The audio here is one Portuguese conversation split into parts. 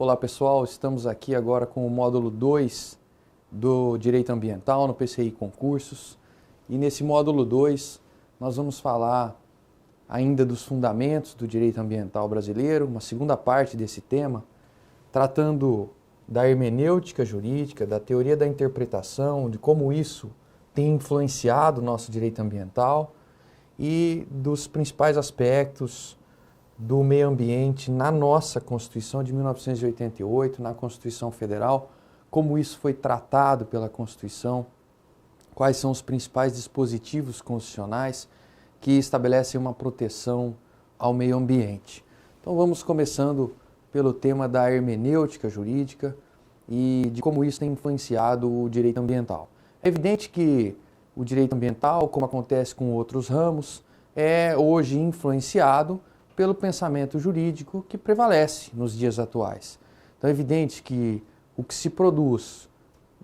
Olá pessoal, estamos aqui agora com o módulo 2 do Direito Ambiental no PCI Concursos e nesse módulo 2 nós vamos falar ainda dos fundamentos do direito ambiental brasileiro, uma segunda parte desse tema, tratando da hermenêutica jurídica, da teoria da interpretação, de como isso tem influenciado o nosso direito ambiental e dos principais aspectos do meio ambiente na nossa Constituição de 1988, na Constituição Federal, como isso foi tratado pela Constituição, quais são os principais dispositivos constitucionais que estabelecem uma proteção ao meio ambiente. Então vamos começando pelo tema da hermenêutica jurídica e de como isso tem influenciado o direito ambiental. É evidente que o direito ambiental, como acontece com outros ramos, é hoje influenciado pelo pensamento jurídico que prevalece nos dias atuais. Então é evidente que o que se produz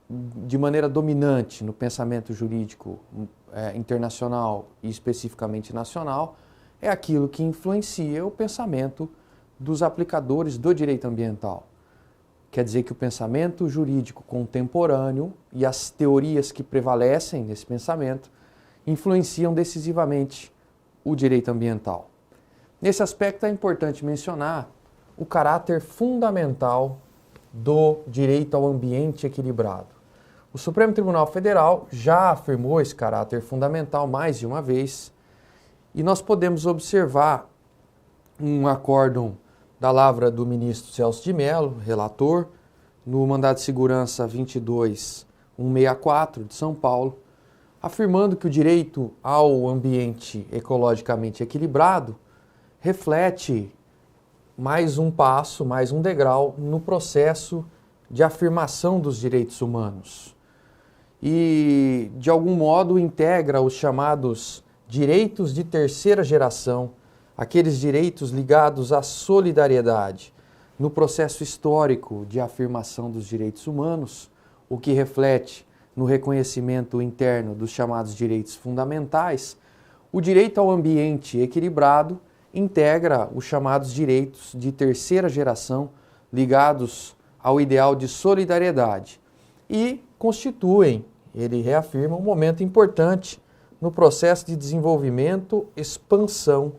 de maneira dominante no pensamento jurídico internacional e especificamente nacional é aquilo que influencia o pensamento dos aplicadores do direito ambiental. Quer dizer que o pensamento jurídico contemporâneo e as teorias que prevalecem nesse pensamento influenciam decisivamente o direito ambiental. Nesse aspecto é importante mencionar o caráter fundamental do direito ao ambiente equilibrado. O Supremo Tribunal Federal já afirmou esse caráter fundamental mais de uma vez e nós podemos observar um acórdão da lavra do ministro Celso de Mello, relator, no mandado de segurança 22164 de São Paulo, afirmando que o direito ao ambiente ecologicamente equilibrado reflete mais um passo, mais um degrau no processo de afirmação dos direitos humanos e, de algum modo, integra os chamados direitos de terceira geração, aqueles direitos ligados à solidariedade no processo histórico de afirmação dos direitos humanos, o que reflete no reconhecimento interno dos chamados direitos fundamentais. O direito ao ambiente equilibrado integra os chamados direitos de terceira geração ligados ao ideal de solidariedade e constituem, ele reafirma, um momento importante no processo de desenvolvimento, expansão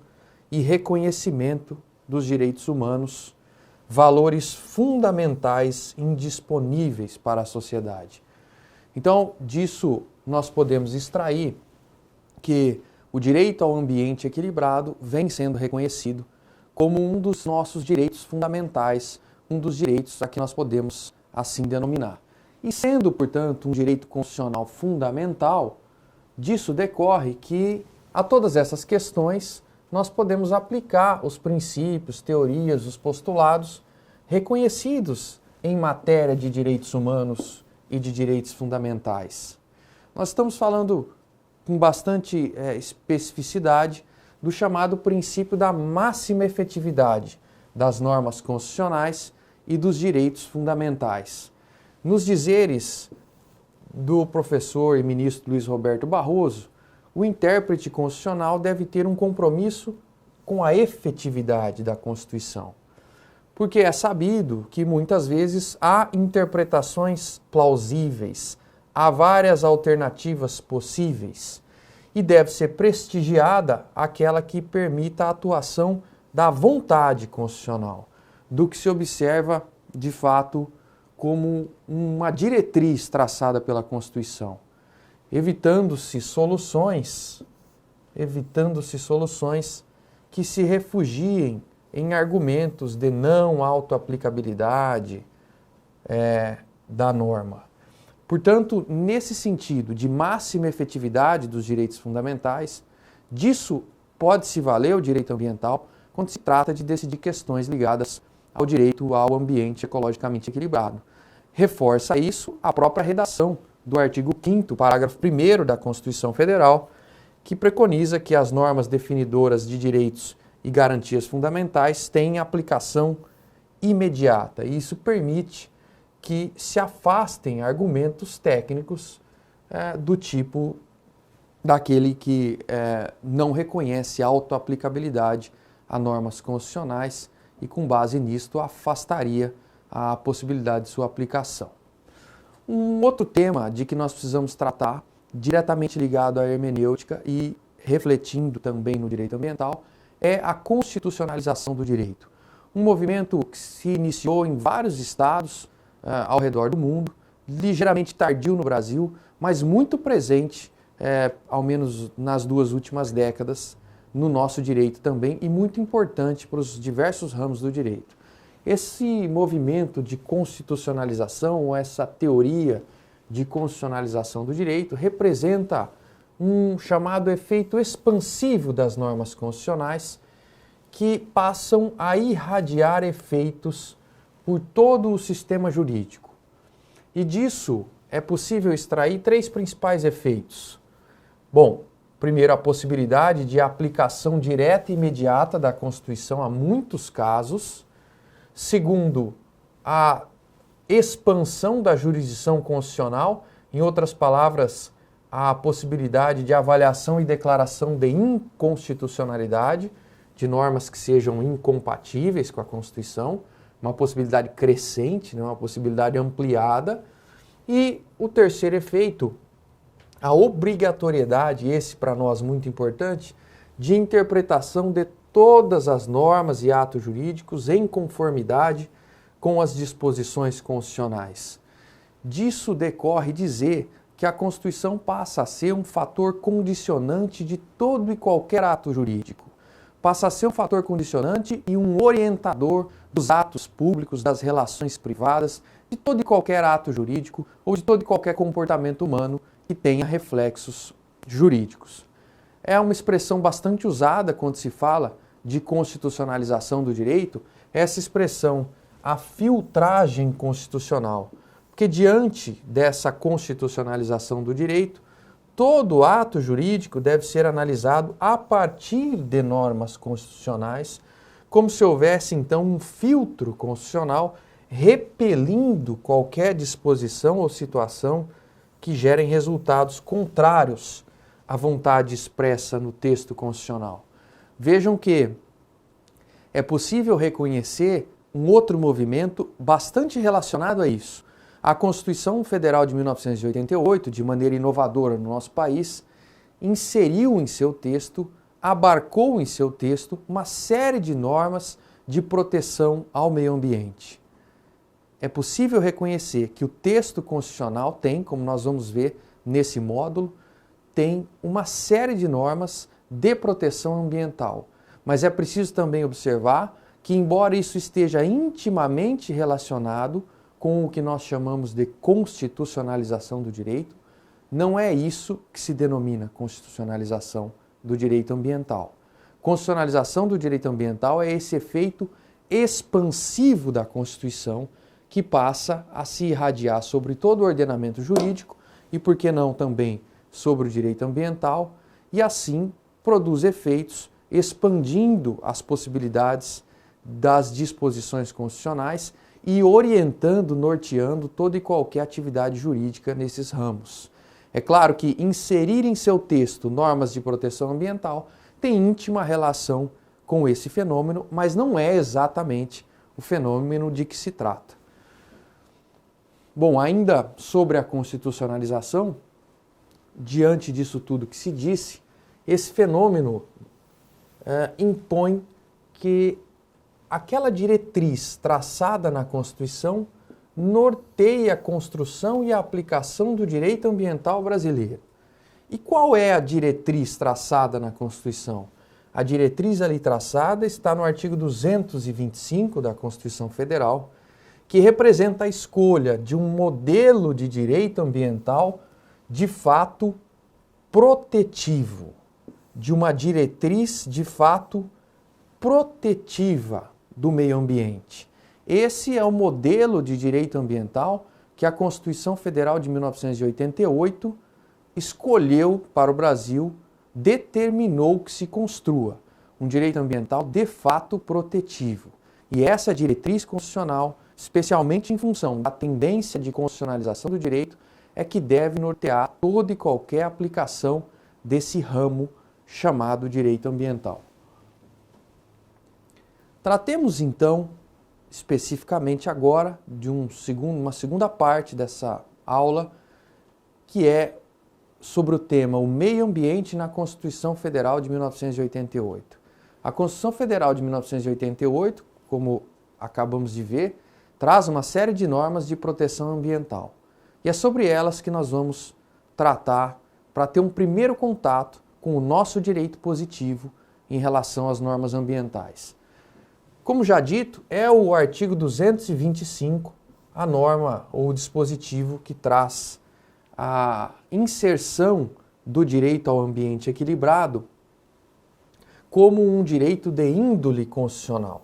e reconhecimento dos direitos humanos, valores fundamentais indisponíveis para a sociedade. Então, disso nós podemos extrair que o direito ao ambiente equilibrado vem sendo reconhecido como um dos nossos direitos fundamentais, um dos direitos a que nós podemos assim denominar. E sendo, portanto, um direito constitucional fundamental, disso decorre que a todas essas questões nós podemos aplicar os princípios, teorias, os postulados reconhecidos em matéria de direitos humanos e de direitos fundamentais. Nós estamos falando com bastante especificidade do chamado princípio da máxima efetividade das normas constitucionais e dos direitos fundamentais. Nos dizeres do professor e ministro Luiz Roberto Barroso, o intérprete constitucional deve ter um compromisso com a efetividade da Constituição, porque é sabido que muitas vezes há interpretações plausíveis, há várias alternativas possíveis e deve ser prestigiada aquela que permita a atuação da vontade constitucional, do que se observa, de fato, como uma diretriz traçada pela Constituição, evitando-se soluções que se refugiem em argumentos de não autoaplicabilidade da norma. Portanto, nesse sentido de máxima efetividade dos direitos fundamentais, disso pode-se valer o direito ambiental quando se trata de decidir questões ligadas ao direito ao ambiente ecologicamente equilibrado. Reforça isso a própria redação do artigo 5º, parágrafo 1º da Constituição Federal, que preconiza que as normas definidoras de direitos e garantias fundamentais têm aplicação imediata. E isso permite que se afastem argumentos técnicos do tipo daquele que não reconhece autoaplicabilidade a normas constitucionais e, com base nisto, afastaria a possibilidade de sua aplicação. Um outro tema de que nós precisamos tratar, diretamente ligado à hermenêutica e refletindo também no direito ambiental, é a constitucionalização do direito. Um movimento que se iniciou em vários estados ao redor do mundo, ligeiramente tardio no Brasil, mas muito presente, ao menos nas 2 últimas décadas, no nosso direito também, e muito importante para os diversos ramos do direito. Esse movimento de constitucionalização, ou essa teoria de constitucionalização do direito, representa um chamado efeito expansivo das normas constitucionais, que passam a irradiar efeitos por todo o sistema jurídico. E disso é possível extrair 3 principais efeitos. Bom, primeiro, a possibilidade de aplicação direta e imediata da Constituição a muitos casos. Segundo, a expansão da jurisdição constitucional, em outras palavras, a possibilidade de avaliação e declaração de inconstitucionalidade de normas que sejam incompatíveis com a Constituição, uma possibilidade crescente, uma possibilidade ampliada. E o terceiro efeito, a obrigatoriedade, esse para nós muito importante, de interpretação de todas as normas e atos jurídicos em conformidade com as disposições constitucionais. Disso decorre dizer que a Constituição passa a ser um fator condicionante de todo e qualquer ato jurídico. Passa a ser um fator condicionante e um orientador dos atos públicos, das relações privadas, de todo e qualquer ato jurídico ou de todo e qualquer comportamento humano que tenha reflexos jurídicos. É uma expressão bastante usada quando se fala de constitucionalização do direito, essa expressão, a filtragem constitucional. Porque diante dessa constitucionalização do direito, todo ato jurídico deve ser analisado a partir de normas constitucionais, como se houvesse então um filtro constitucional repelindo qualquer disposição ou situação que gerem resultados contrários à vontade expressa no texto constitucional. Vejam que é possível reconhecer um outro movimento bastante relacionado a isso. A Constituição Federal de 1988, de maneira inovadora no nosso país, inseriu em seu texto, abarcou em seu texto uma série de normas de proteção ao meio ambiente. É possível reconhecer que o texto constitucional tem, como nós vamos ver nesse módulo, tem uma série de normas de proteção ambiental. Mas é preciso também observar que, embora isso esteja intimamente relacionado com o que nós chamamos de constitucionalização do direito, não é isso que se denomina constitucionalização do direito ambiental. Constitucionalização do direito ambiental é esse efeito expansivo da Constituição que passa a se irradiar sobre todo o ordenamento jurídico e, por que não, também sobre o direito ambiental, e assim produz efeitos expandindo as possibilidades das disposições constitucionais e orientando, norteando toda e qualquer atividade jurídica nesses ramos. É claro que inserir em seu texto normas de proteção ambiental tem íntima relação com esse fenômeno, mas não é exatamente o fenômeno de que se trata. Bom, ainda sobre a constitucionalização, diante disso tudo que se disse, esse fenômeno impõe que aquela diretriz traçada na Constituição norteie a construção e a aplicação do direito ambiental brasileiro. E qual é a diretriz traçada na Constituição? A diretriz ali traçada está no artigo 225 da Constituição Federal, que representa a escolha de um modelo de direito ambiental de fato protetivo, de uma diretriz de fato protetiva do meio ambiente. Esse é o modelo de direito ambiental que a Constituição Federal de 1988 escolheu para o Brasil, determinou que se construa um direito ambiental de fato protetivo. E essa diretriz constitucional, especialmente em função da tendência de constitucionalização do direito, é que deve nortear toda e qualquer aplicação desse ramo chamado direito ambiental. Tratemos então especificamente agora de uma segunda parte dessa aula, que é sobre o tema o meio ambiente na Constituição Federal de 1988. A Constituição Federal de 1988, como acabamos de ver, traz uma série de normas de proteção ambiental. E é sobre elas que nós vamos tratar para ter um primeiro contato com o nosso direito positivo em relação às normas ambientais. Como já dito, é o artigo 225 a norma ou o dispositivo que traz a inserção do direito ao ambiente equilibrado como um direito de índole constitucional.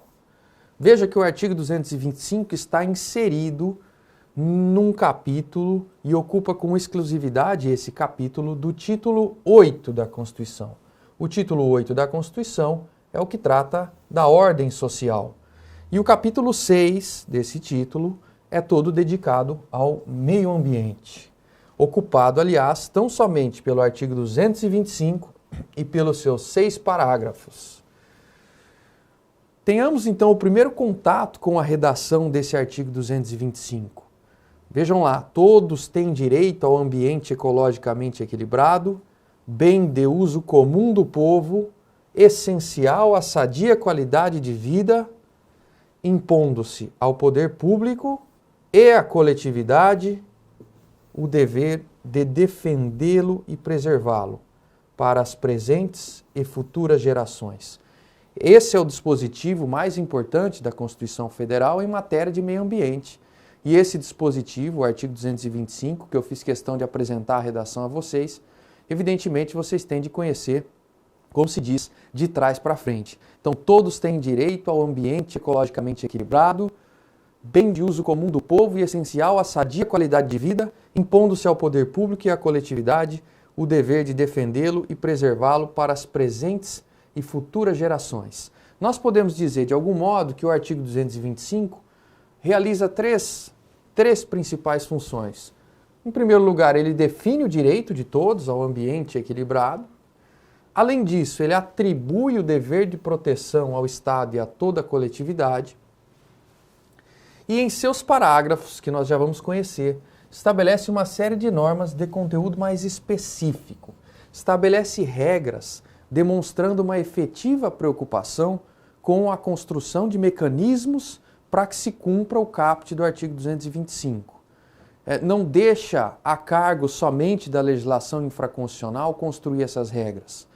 Veja que o artigo 225 está inserido num capítulo e ocupa com exclusividade esse capítulo do título 8 da Constituição. O título 8 da Constituição é o que trata da ordem social. E o capítulo 6 desse título é todo dedicado ao meio ambiente, ocupado, aliás, tão somente pelo artigo 225 e pelos seus 6 parágrafos. Tenhamos então o primeiro contato com a redação desse artigo 225. Vejam lá, todos têm direito ao ambiente ecologicamente equilibrado, bem de uso comum do povo, essencial à sadia qualidade de vida, impondo-se ao poder público e à coletividade o dever de defendê-lo e preservá-lo para as presentes e futuras gerações. Esse é o dispositivo mais importante da Constituição Federal em matéria de meio ambiente. E esse dispositivo, o artigo 225, que eu fiz questão de apresentar a redação a vocês, evidentemente vocês têm de conhecer, como se diz, de trás para frente. Então, todos têm direito ao ambiente ecologicamente equilibrado, bem de uso comum do povo e essencial à sadia qualidade de vida, impondo-se ao poder público e à coletividade o dever de defendê-lo e preservá-lo para as presentes e futuras gerações. Nós podemos dizer, de algum modo, que o artigo 225 realiza três principais funções. Em primeiro lugar, ele define o direito de todos ao ambiente equilibrado. Além disso, ele atribui o dever de proteção ao Estado e a toda a coletividade. E em seus parágrafos, que nós já vamos conhecer, estabelece uma série de normas de conteúdo mais específico. Estabelece regras demonstrando uma efetiva preocupação com a construção de mecanismos para que se cumpra o caput do artigo 225. Não deixa a cargo somente da legislação infraconstitucional construir essas regras.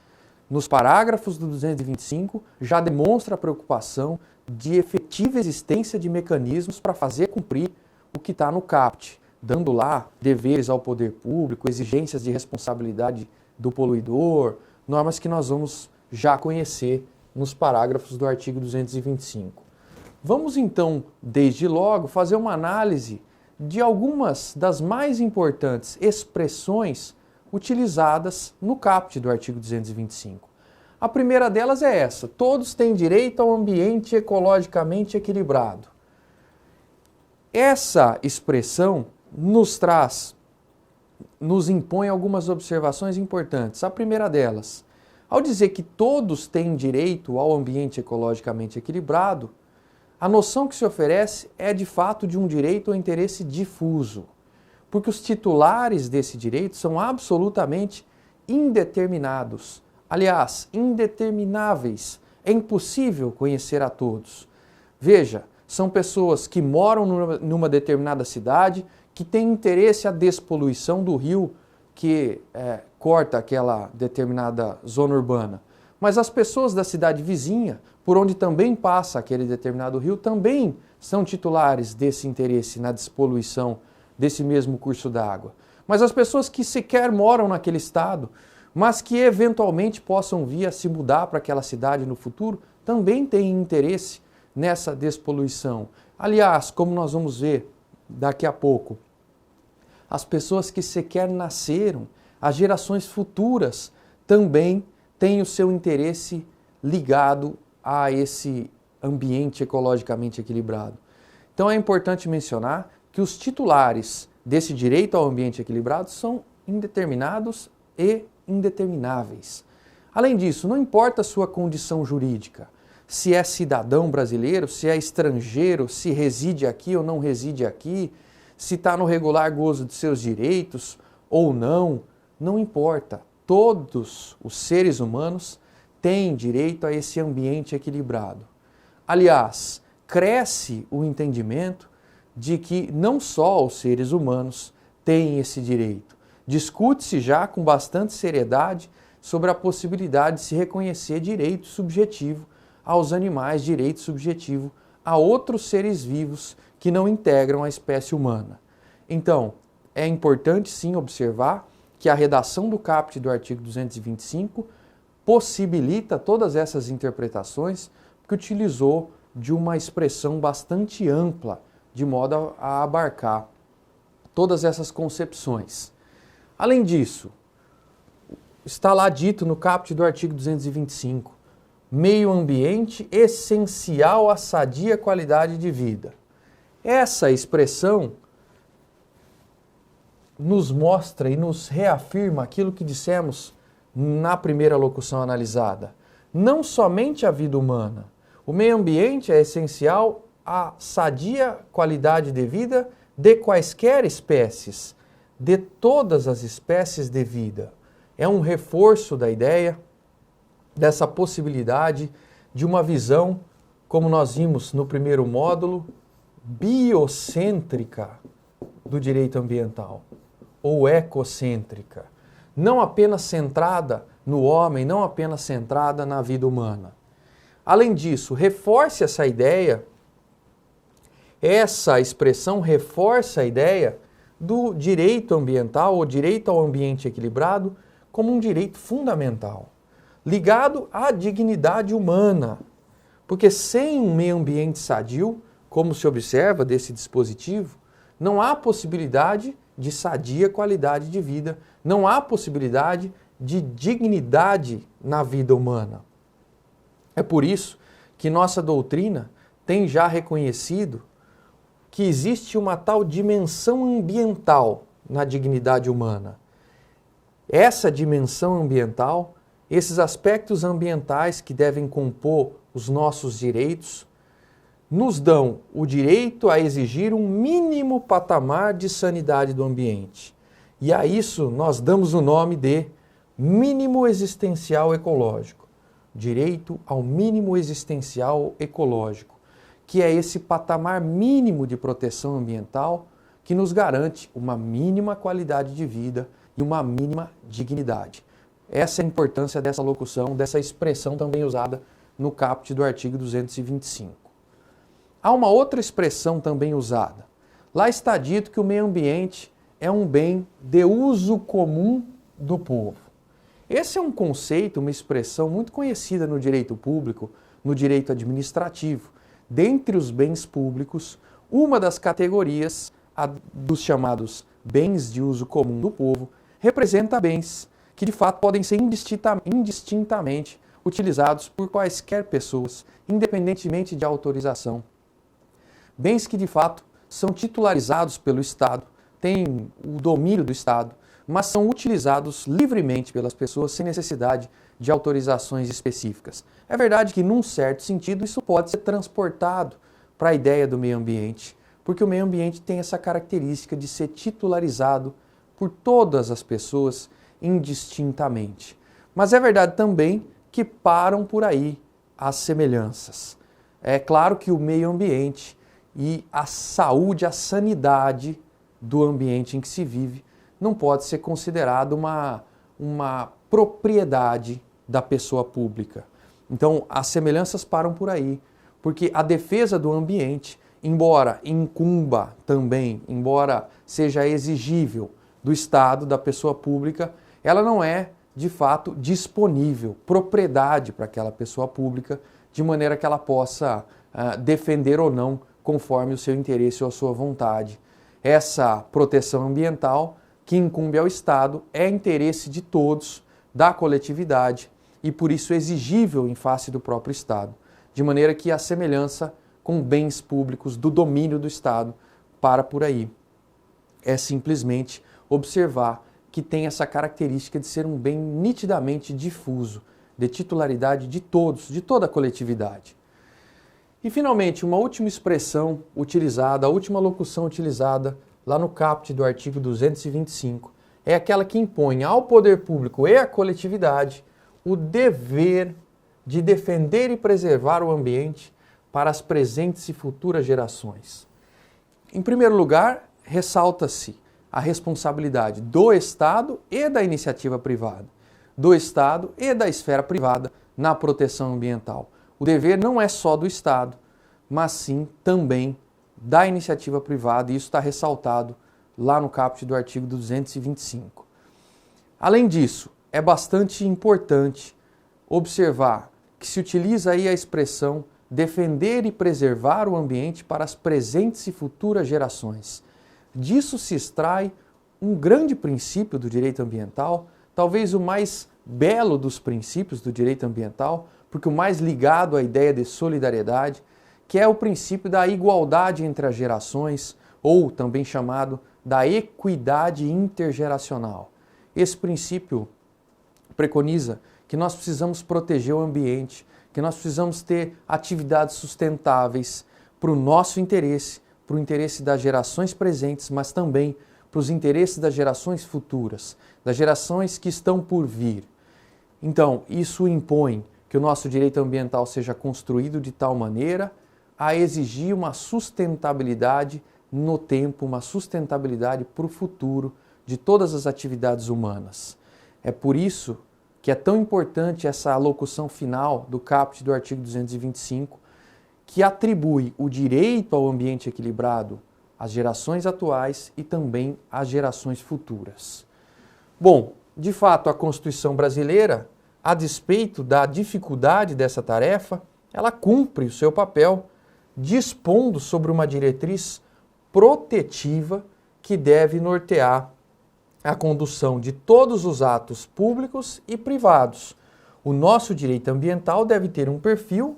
Nos parágrafos do 225 já demonstra a preocupação de efetiva existência de mecanismos para fazer cumprir o que está no caput, dando lá deveres ao poder público, exigências de responsabilidade do poluidor, normas que nós vamos já conhecer nos parágrafos do artigo 225. Vamos então, desde logo, fazer uma análise de algumas das mais importantes expressões utilizadas no caput do artigo 225. A primeira delas é essa: todos têm direito ao ambiente ecologicamente equilibrado. Essa expressão nos impõe algumas observações importantes. A primeira delas, ao dizer que todos têm direito ao ambiente ecologicamente equilibrado, a noção que se oferece é de fato de um direito ou interesse difuso, porque os titulares desse direito são absolutamente indeterminados, aliás, indetermináveis. É impossível conhecer a todos. Veja, são pessoas que moram numa determinada cidade, que têm interesse à despoluição do rio que corta aquela determinada zona urbana. Mas as pessoas da cidade vizinha, por onde também passa aquele determinado rio, também são titulares desse interesse na despoluição desse mesmo curso d'água. Mas as pessoas que sequer moram naquele estado, mas que eventualmente possam vir a se mudar para aquela cidade no futuro, também têm interesse nessa despoluição. Aliás, como nós vamos ver daqui a pouco, as pessoas que sequer nasceram, as gerações futuras, também têm o seu interesse ligado a esse ambiente ecologicamente equilibrado. Então é importante mencionar que os titulares desse direito ao ambiente equilibrado são indeterminados e indetermináveis. Além disso, não importa a sua condição jurídica, se é cidadão brasileiro, se é estrangeiro, se reside aqui ou não reside aqui, se está no regular gozo de seus direitos ou não, não importa. Todos os seres humanos têm direito a esse ambiente equilibrado. Aliás, cresce o entendimento de que não só os seres humanos têm esse direito. Discute-se já com bastante seriedade sobre a possibilidade de se reconhecer direito subjetivo aos animais, direito subjetivo a outros seres vivos que não integram a espécie humana. Então, é importante sim observar que a redação do caput do artigo 225 possibilita todas essas interpretações, porque utilizou de uma expressão bastante ampla, de modo a abarcar todas essas concepções. Além disso, está lá dito no caput do artigo 225, meio ambiente essencial à sadia qualidade de vida. Essa expressão nos mostra e nos reafirma aquilo que dissemos na primeira locução analisada. Não somente a vida humana. O meio ambiente é essencial à sadia qualidade de vida de quaisquer espécies, de todas as espécies de vida. É um reforço da ideia dessa possibilidade de uma visão, como nós vimos no primeiro módulo, biocêntrica do direito ambiental, ou ecocêntrica. Não apenas centrada no homem, não apenas centrada na vida humana. Além disso, reforce essa ideia, essa expressão reforça a ideia do direito ambiental, ou direito ao ambiente equilibrado, como um direito fundamental, ligado à dignidade humana. Porque sem um meio ambiente sadio, como se observa desse dispositivo, não há possibilidade de sadia qualidade de vida, não há possibilidade de dignidade na vida humana. É por isso que nossa doutrina tem já reconhecido que existe uma tal dimensão ambiental na dignidade humana. Essa dimensão ambiental, esses aspectos ambientais que devem compor os nossos direitos, nos dão o direito a exigir um mínimo patamar de sanidade do ambiente. E a isso nós damos o nome de mínimo existencial ecológico. Direito ao mínimo existencial ecológico, que é esse patamar mínimo de proteção ambiental que nos garante uma mínima qualidade de vida e uma mínima dignidade. Essa é a importância dessa locução, dessa expressão também usada no caput do artigo 225. Há uma outra expressão também usada. Lá está dito que o meio ambiente é um bem de uso comum do povo. Esse é um conceito, uma expressão muito conhecida no direito público, no direito administrativo. Dentre os bens públicos, uma das categorias dos chamados bens de uso comum do povo representa bens que de fato podem ser indistintamente utilizados por quaisquer pessoas, independentemente de autorização. Bens que de fato são titularizados pelo Estado, têm o domínio do Estado, mas são utilizados livremente pelas pessoas sem necessidade de autorizações específicas. É verdade que, num certo sentido, isso pode ser transportado para a ideia do meio ambiente, porque o meio ambiente tem essa característica de ser titularizado por todas as pessoas indistintamente. Mas é verdade também que param por aí as semelhanças. É claro que o meio ambiente e a saúde, a sanidade do ambiente em que se vive não pode ser considerado uma propriedade da pessoa pública. Então, as semelhanças param por aí, porque a defesa do ambiente, embora incumba também, embora seja exigível do Estado, da pessoa pública, ela não é, de fato, disponível, propriedade para aquela pessoa pública, de maneira que ela possa defender ou não, conforme o seu interesse ou a sua vontade. Essa proteção ambiental que incumbe ao Estado é interesse de todos, da coletividade, e por isso exigível em face do próprio Estado, de maneira que a semelhança com bens públicos do domínio do Estado para por aí. É simplesmente observar que tem essa característica de ser um bem nitidamente difuso, de titularidade de todos, de toda a coletividade. E, finalmente, uma última expressão utilizada, a última locução utilizada lá no caput do artigo 225, é aquela que impõe ao poder público e à coletividade o dever de defender e preservar o ambiente para as presentes e futuras gerações. Em primeiro lugar, ressalta-se a responsabilidade do Estado e da iniciativa privada, do Estado e da esfera privada na proteção ambiental. O dever não é só do Estado, mas sim também da iniciativa privada, e isso está ressaltado lá no caput do artigo 225. Além disso, é bastante importante observar que se utiliza aí a expressão defender e preservar o ambiente para as presentes e futuras gerações. Disso se extrai um grande princípio do direito ambiental, talvez o mais belo dos princípios do direito ambiental, porque o mais ligado à ideia de solidariedade, que é o princípio da igualdade entre as gerações, ou também chamado da equidade intergeracional. Esse princípio preconiza que nós precisamos proteger o ambiente, que nós precisamos ter atividades sustentáveis para o nosso interesse, para o interesse das gerações presentes, mas também para os interesses das gerações futuras, das gerações que estão por vir. Então, isso impõe que o nosso direito ambiental seja construído de tal maneira a exigir uma sustentabilidade no tempo, uma sustentabilidade para o futuro de todas as atividades humanas. É por isso que é tão importante essa alocução final do caput do artigo 225, que atribui o direito ao ambiente equilibrado às gerações atuais e também às gerações futuras. Bom, de fato, a Constituição brasileira, a despeito da dificuldade dessa tarefa, ela cumpre o seu papel dispondo sobre uma diretriz protetiva que deve nortear a condução de todos os atos públicos e privados. O nosso direito ambiental deve ter um perfil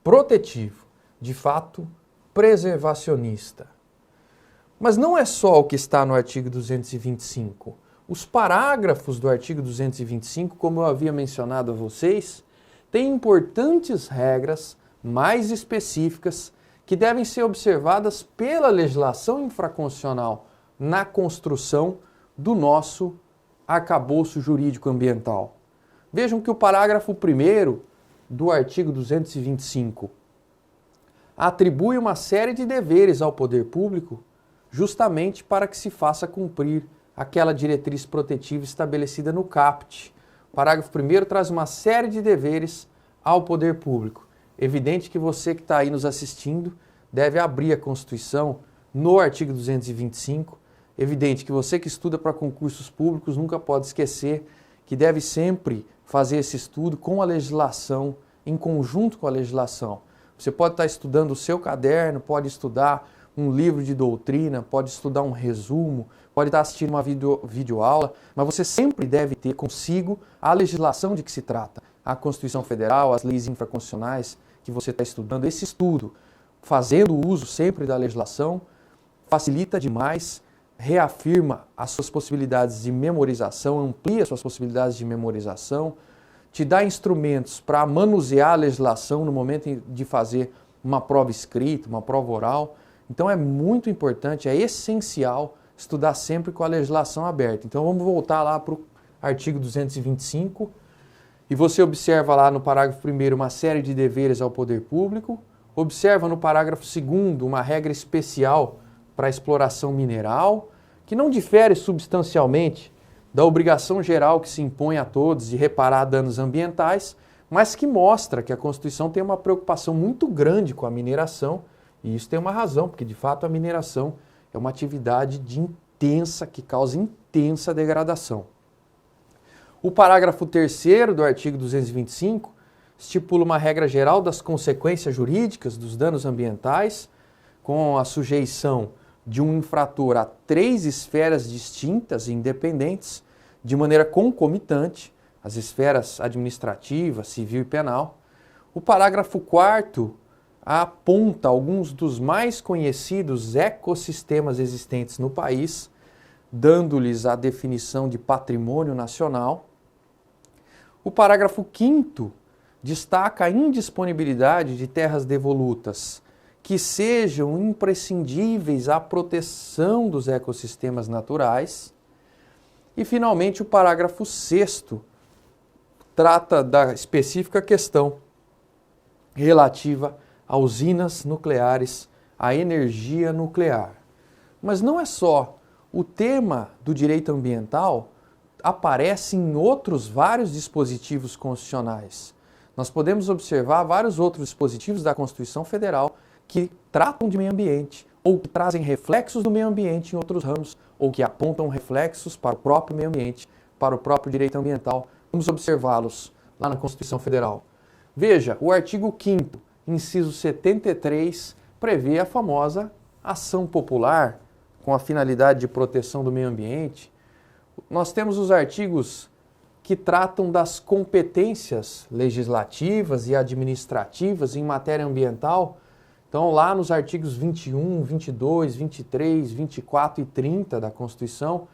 protetivo, de fato, preservacionista. Mas não é só o que está no artigo 225. Os parágrafos do artigo 225, como eu havia mencionado a vocês, têm importantes regras mais específicas que devem ser observadas pela legislação infraconstitucional na construção do nosso arcabouço jurídico ambiental. Vejam que o parágrafo 1º do artigo 225 atribui uma série de deveres ao poder público justamente para que se faça cumprir aquela diretriz protetiva estabelecida no caput. O parágrafo 1º traz uma série de deveres ao poder público. Evidente que você que está aí nos assistindo deve abrir a Constituição no artigo 225. Evidente que você que estuda para concursos públicos nunca pode esquecer que deve sempre fazer esse estudo com a legislação, em conjunto com a legislação. Você pode estar estudando o seu caderno, pode estudar um livro de doutrina, pode estudar um resumo, pode estar assistindo uma videoaula, mas você sempre deve ter consigo a legislação de que se trata. A Constituição Federal, as leis infraconstitucionais que você está estudando. Esse estudo, fazendo uso sempre da legislação, facilita demais, reafirma as suas possibilidades de memorização, amplia suas possibilidades de memorização, te dá instrumentos para manusear a legislação no momento de fazer uma prova escrita, uma prova oral. Então é muito importante, é essencial estudar sempre com a legislação aberta. Então vamos voltar lá para o artigo 225 e você observa lá no parágrafo 1º uma série de deveres ao poder público, observa no parágrafo 2º uma regra especial para a exploração mineral, que não difere substancialmente da obrigação geral que se impõe a todos de reparar danos ambientais, mas que mostra que a Constituição tem uma preocupação muito grande com a mineração, e isso tem uma razão, porque de fato a mineração é uma atividade que causa intensa degradação. O parágrafo 3º do artigo 225 estipula uma regra geral das consequências jurídicas dos danos ambientais, com a sujeição de um infrator a 3 esferas distintas e independentes, de maneira concomitante, as esferas administrativa, civil e penal. O parágrafo 4º aponta alguns dos mais conhecidos ecossistemas existentes no país, dando-lhes a definição de patrimônio nacional. O parágrafo 5º destaca a indisponibilidade de terras devolutas que sejam imprescindíveis à proteção dos ecossistemas naturais. E, finalmente, o parágrafo 6º trata da específica questão relativa a usinas nucleares, à energia nuclear. Mas não é só. O tema do direito ambiental aparece em outros vários dispositivos constitucionais. Nós podemos observar vários outros dispositivos da Constituição Federal que tratam de meio ambiente, ou que trazem reflexos do meio ambiente em outros ramos, ou que apontam reflexos para o próprio meio ambiente, para o próprio direito ambiental. Vamos observá-los lá na Constituição Federal. Veja, o artigo 5º, inciso 73, prevê a famosa ação popular com a finalidade de proteção do meio ambiente. Nós temos os artigos que tratam das competências legislativas e administrativas em matéria ambiental. Então, lá nos artigos 21, 22, 23, 24 e 30 da Constituição,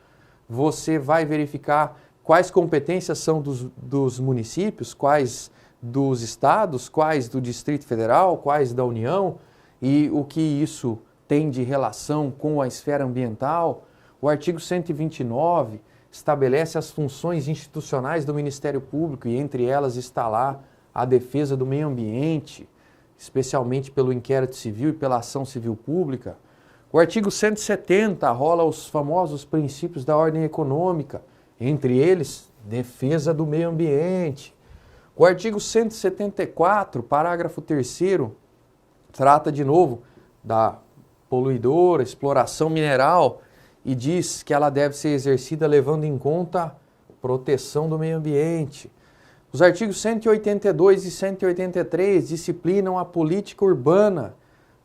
você vai verificar quais competências são dos municípios, quais dos estados, quais do Distrito Federal, quais da União, e o que isso tem de relação com a esfera ambiental. O artigo 129 estabelece as funções institucionais do Ministério Público e entre elas está lá a defesa do meio ambiente, especialmente pelo inquérito civil e pela ação civil pública. O artigo 170 rola os famosos princípios da ordem econômica, entre eles, defesa do meio ambiente. O artigo 174, parágrafo 3º, trata de novo da poluidora, exploração mineral, e diz que ela deve ser exercida levando em conta a proteção do meio ambiente. Os artigos 182 e 183 disciplinam a política urbana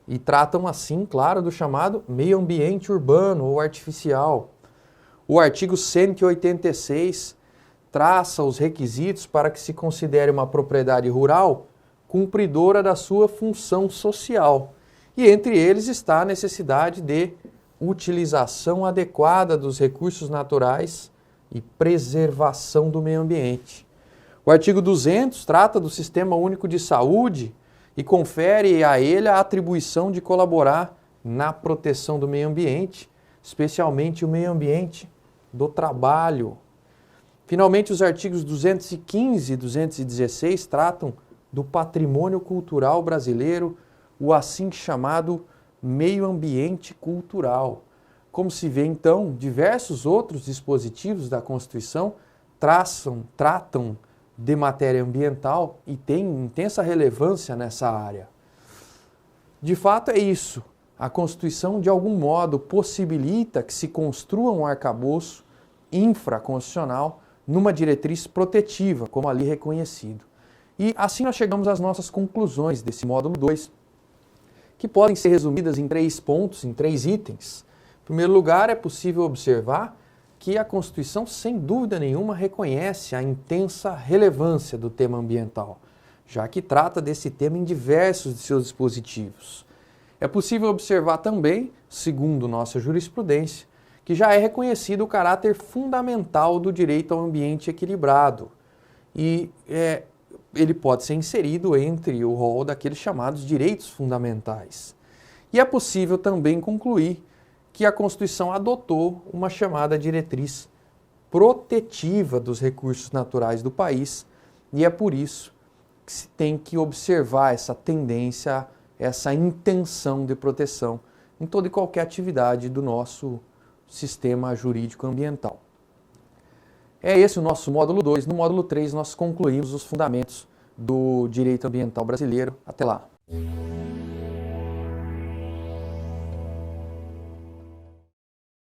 e tratam assim, claro, do chamado meio ambiente urbano ou artificial. O artigo 186 traça os requisitos para que se considere uma propriedade rural cumpridora da sua função social. E entre eles está a necessidade de utilização adequada dos recursos naturais e preservação do meio ambiente. O artigo 200 trata do Sistema Único de Saúde e confere a ele a atribuição de colaborar na proteção do meio ambiente, especialmente o meio ambiente do trabalho. Finalmente, os artigos 215 e 216 tratam do patrimônio cultural brasileiro, o assim chamado meio ambiente cultural. Como se vê, então, diversos outros dispositivos da Constituição tratam de matéria ambiental e têm intensa relevância nessa área. De fato, é isso. A Constituição, de algum modo, possibilita que se construa um arcabouço infraconstitucional numa diretriz protetiva, como ali reconhecido. E assim nós chegamos às nossas conclusões desse módulo 2, que podem ser resumidas em 3 pontos, em 3 itens. Em primeiro lugar, é possível observar que a Constituição, sem dúvida nenhuma, reconhece a intensa relevância do tema ambiental, já que trata desse tema em diversos de seus dispositivos. É possível observar também, segundo nossa jurisprudência, que já é reconhecido o caráter fundamental do direito ao ambiente equilibrado e ele pode ser inserido entre o rol daqueles chamados direitos fundamentais. E é possível também concluir que a Constituição adotou uma chamada diretriz protetiva dos recursos naturais do país, e é por isso que se tem que observar essa tendência, essa intenção de proteção em toda e qualquer atividade do nosso sistema jurídico ambiental. É esse o nosso módulo 2. No módulo 3 nós concluímos os fundamentos do direito ambiental brasileiro. Até lá!